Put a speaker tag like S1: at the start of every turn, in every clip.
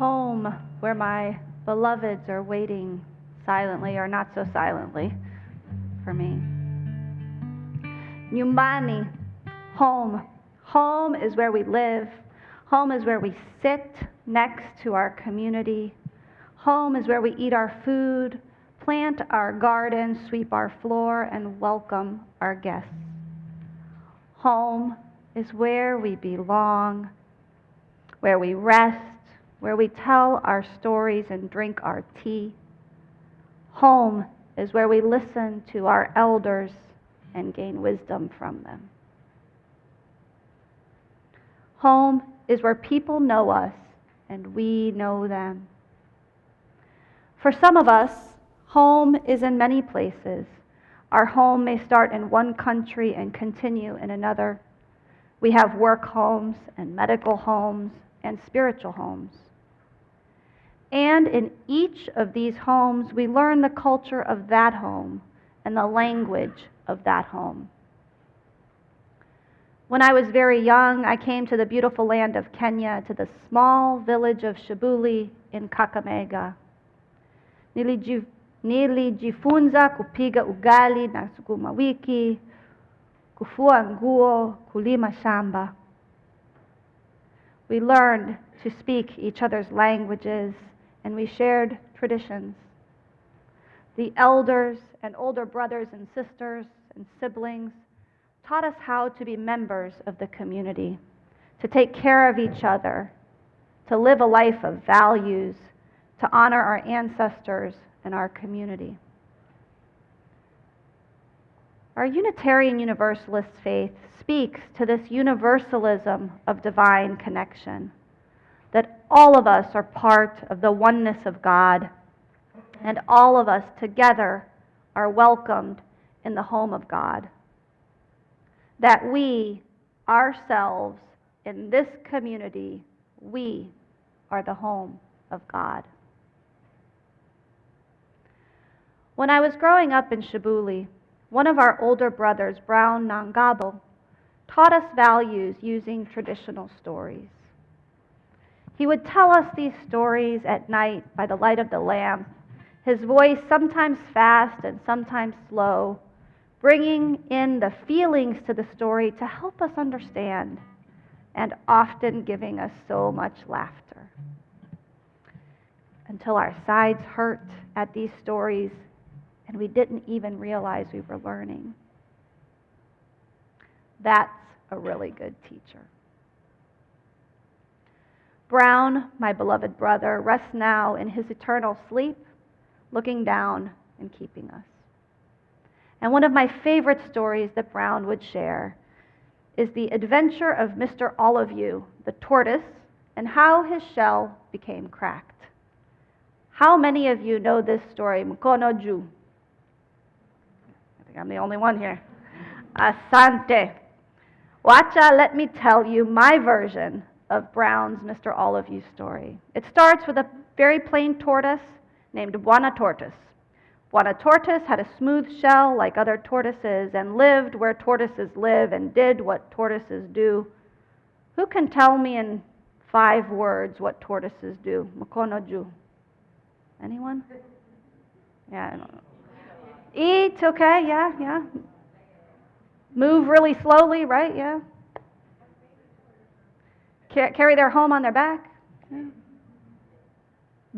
S1: home where my beloveds are waiting silently or not so silently for me. Nyumbani, home. Home is where we live. Home is where we sit next to our community. Home is where we eat our food, plant our garden, sweep our floor, and welcome our guests. Home is where we belong, where we rest, where we tell our stories and drink our tea. Home is where we listen to our elders and gain wisdom from them. Home is where people know us and we know them. For some of us, home is in many places. Our home may start in one country and continue in another. We have work homes and medical homes and spiritual homes. And in each of these homes, we learn the culture of that home and the language of that home. When I was very young, I came to the beautiful land of Kenya, to the small village of Shughuli in Kakamega. Nilijifunza kupiga ugali na sukuma wiki, kufua nguo, kulima shamba. We learned to speak each other's languages, and we shared traditions. The elders and older brothers and sisters and siblings taught us how to be members of the community, to take care of each other, to live a life of values, to honor our ancestors and our community. Our Unitarian Universalist faith speaks to this universalism of divine connection, that all of us are part of the oneness of God, and all of us together are welcomed in the home of God. That we, ourselves, in this community, we are the home of God. When I was growing up in Shughuli, one of our older brothers, Brown Nangabo, taught us values using traditional stories. He would tell us these stories at night by the light of the lamp, his voice sometimes fast and sometimes slow, bringing in the feelings to the story to help us understand, and often giving us so much laughter. Until our sides hurt at these stories, and we didn't even realize we were learning. That's a really good teacher. Brown, my beloved brother, rests now in his eternal sleep, looking down and keeping us. And one of my favorite stories that Brown would share is the adventure of Mr. All of You, the tortoise, and how his shell became cracked. How many of you know this story? Mkono juu. I think I'm the only one here. Asante. Wacha, let me tell you my version of Brown's Mr. All of You story. It starts with a very plain tortoise named Bwana Tortoise. Bwana Tortoise had a smooth shell like other tortoises and lived where tortoises live and did what tortoises do. Who can tell me in 5 words what tortoises do? Mkono juu. Anyone? Yeah, I don't know. Eat, okay, yeah. Move really slowly, right? Yeah. Carry their home on their back. Yeah.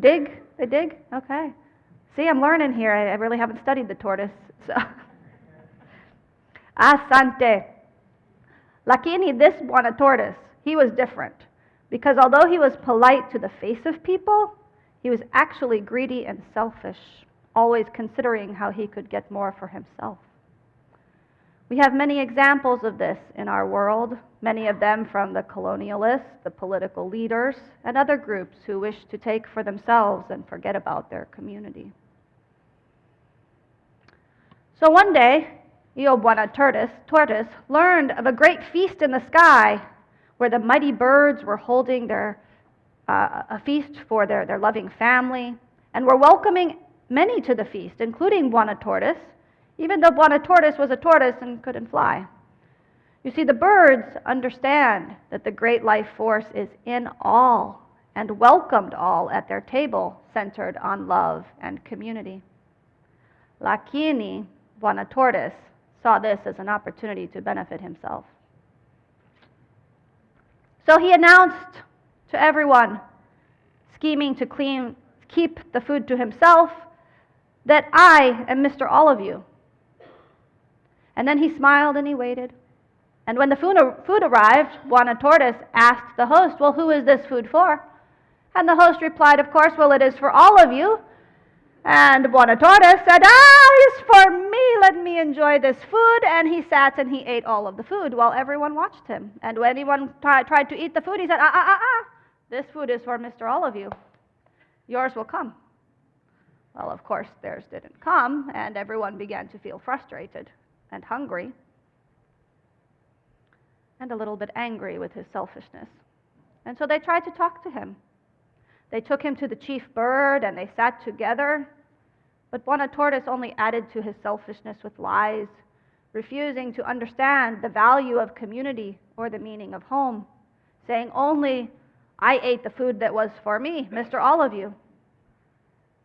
S1: Dig? They dig? Okay. See, I'm learning here. I really haven't studied the tortoise. So. Asante. Lakini, this Bwana Tortoise, he was different. Because although he was polite to the face of people, he was actually greedy and selfish, always considering how he could get more for himself. We have many examples of this in our world, many of them from the colonialists, the political leaders, and other groups who wish to take for themselves and forget about their community. So one day, Io Bwana Tortoise learned of a great feast in the sky where the mighty birds were holding a feast for their loving family and were welcoming many to the feast, including Bwana Tortoise, even though Bwana Tortoise was a tortoise and couldn't fly. You see, the birds understand that the great life force is in all and welcomed all at their table centered on love and community. Lakini, Buona Tortoise, saw this as an opportunity to benefit himself. So he announced to everyone, scheming to keep the food to himself, that I am Mr. All of You. And then he smiled and he waited. And when the food arrived, Buona Tortoise asked the host, well, who is this food for? And the host replied, of course, well, it is for all of you. And Buona Tortoise said, it's for me, let me enjoy this food. And he sat and he ate all of the food while everyone watched him. And when anyone tried to eat the food, he said, this food is for Mr. All of You. Yours will come. Well, of course, theirs didn't come, and everyone began to feel frustrated and hungry and a little bit angry with his selfishness. And so they tried to talk to him. They took him to the chief bird, and they sat together. But Buona Tortoise only added to his selfishness with lies, refusing to understand the value of community or the meaning of home, saying only, I ate the food that was for me, Mr. All of You.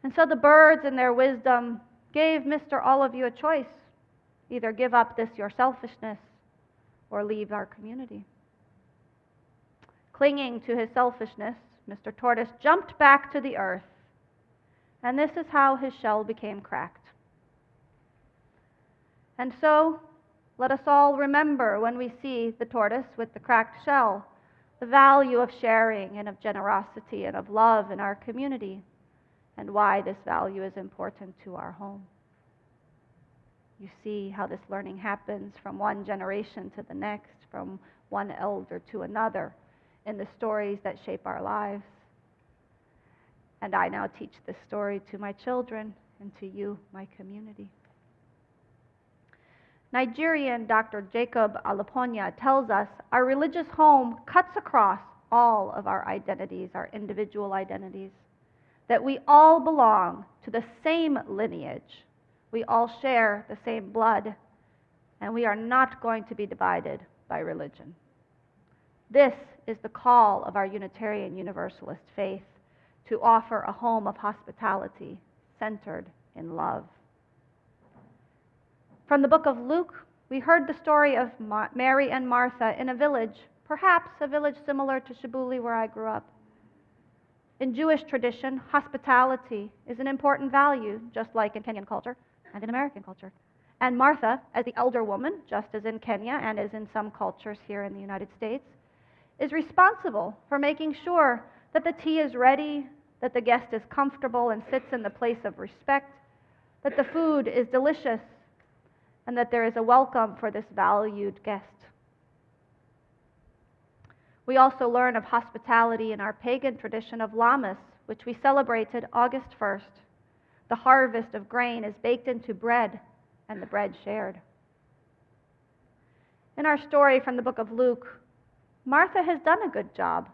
S1: And so the birds, in their wisdom, gave Mr. All of You a choice. Either give up this your selfishness or leave our community. Clinging to his selfishness, Mr. Tortoise jumped back to the earth, and this is how his shell became cracked. And so, let us all remember when we see the tortoise with the cracked shell, the value of sharing and of generosity and of love in our community, and why this value is important to our home. You see how this learning happens from one generation to the next, from one elder to another, in the stories that shape our lives. And I now teach this story to my children and to you, my community. Nigerian Dr. Jacob Alaponya tells us our religious home cuts across all of our identities, our individual identities, that we all belong to the same lineage. We all share the same blood, and we are not going to be divided by religion. This is the call of our Unitarian Universalist faith, to offer a home of hospitality centered in love. From the book of Luke, we heard the story of Mary and Martha in a village, perhaps a village similar to Shibuli where I grew up. In Jewish tradition, hospitality is an important value, just like in Kenyan culture and in American culture. And Martha, as the elder woman, just as in Kenya and as in some cultures here in the United States, is responsible for making sure that the tea is ready, that the guest is comfortable and sits in the place of respect, that the food is delicious, and that there is a welcome for this valued guest. We also learn of hospitality in our pagan tradition of Lammas, which we celebrated August 1st. The harvest of grain is baked into bread, and the bread shared. In our story from the book of Luke, Martha has done a good job.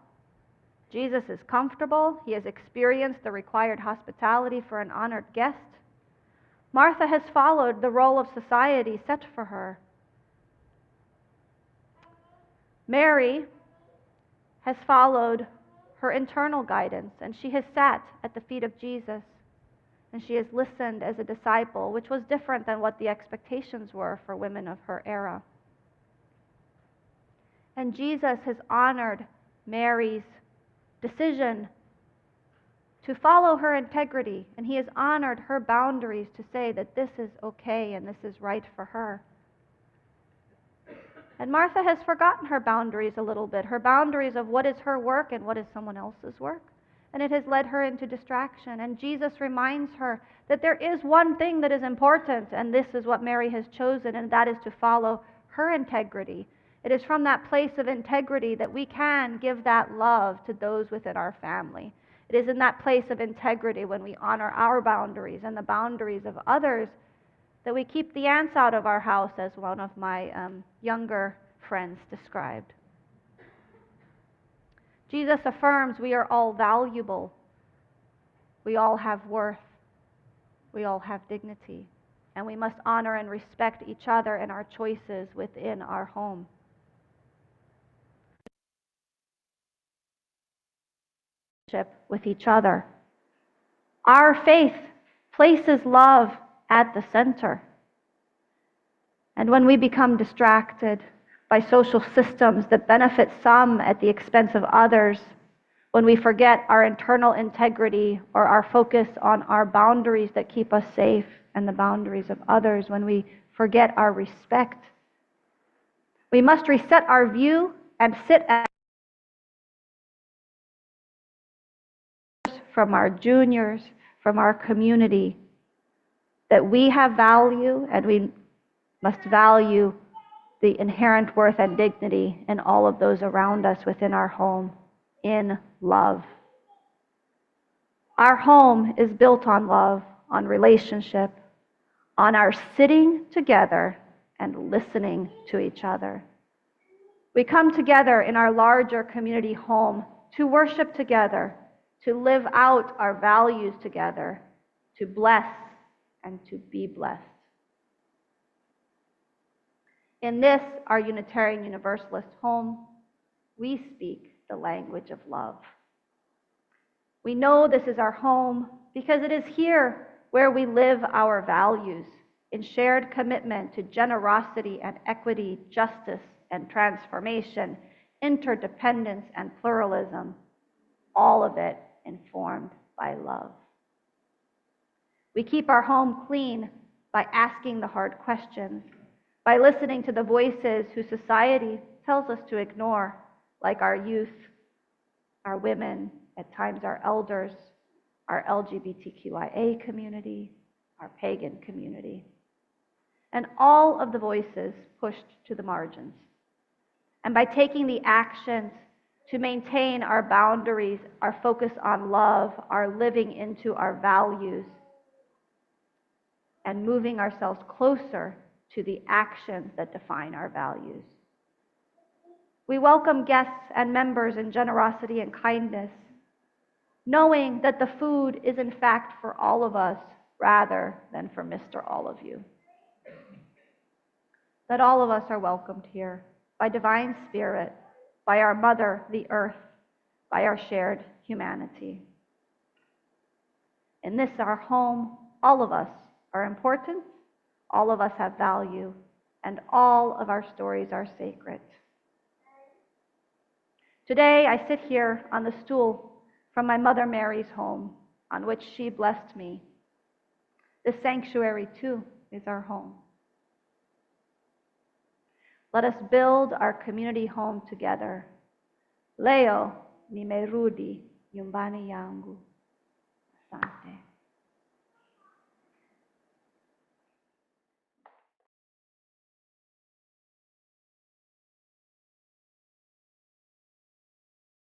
S1: Jesus is comfortable. He has experienced the required hospitality for an honored guest. Martha has followed the role of society set for her. Mary has followed her internal guidance, and she has sat at the feet of Jesus, and she has listened as a disciple, which was different than what the expectations were for women of her era. And Jesus has honored Mary's decision to follow her integrity, and he has honored her boundaries to say that this is okay and this is right for her. And Martha has forgotten her boundaries a little bit, her boundaries of what is her work and what is someone else's work. And it has led her into distraction. And Jesus reminds her that there is one thing that is important, and this is what Mary has chosen, and that is to follow her integrity. It is from that place of integrity that we can give that love to those within our family. It is in that place of integrity, when we honor our boundaries and the boundaries of others, that we keep the ants out of our house, as one of my younger friends described. Jesus affirms we are all valuable. We all have worth. We all have dignity. And we must honor and respect each other and our choices within our home. with each other. Our faith places love at the center. And when we become distracted by social systems that benefit some at the expense of others, when we forget our internal integrity or our focus on our boundaries that keep us safe and the boundaries of others, when we forget our respect, we must reset our view and sit at from our juniors, from our community, that we have value and we must value the inherent worth and dignity in all of those around us within our home, in love. Our home is built on love, on relationship, on our sitting together and listening to each other. We come together in our larger community home to worship together, to live out our values together, to bless and to be blessed. In this, our Unitarian Universalist home, we speak the language of love. We know this is our home because it is here where we live our values in shared commitment to generosity and equity, justice and transformation, interdependence and pluralism, all of it informed by love. We keep our home clean by asking the hard questions, by listening to the voices whose society tells us to ignore, like our youth, our women, at times our elders, our LGBTQIA community, our pagan community, and all of the voices pushed to the margins. And by taking the actions to maintain our boundaries, our focus on love, our living into our values, and moving ourselves closer to the actions that define our values. We welcome guests and members in generosity and kindness, knowing that the food is in fact for all of us rather than for Mr. All of You. That all of us are welcomed here by divine spirit, by our mother, the earth, by our shared humanity. In this, our home, all of us are important, all of us have value, and all of our stories are sacred. Today, I sit here on the stool from my mother Mary's home, on which she blessed me. This sanctuary, too, is our home. Let us build our community home together. Leo nimerudi nyumbani yangu. Asante.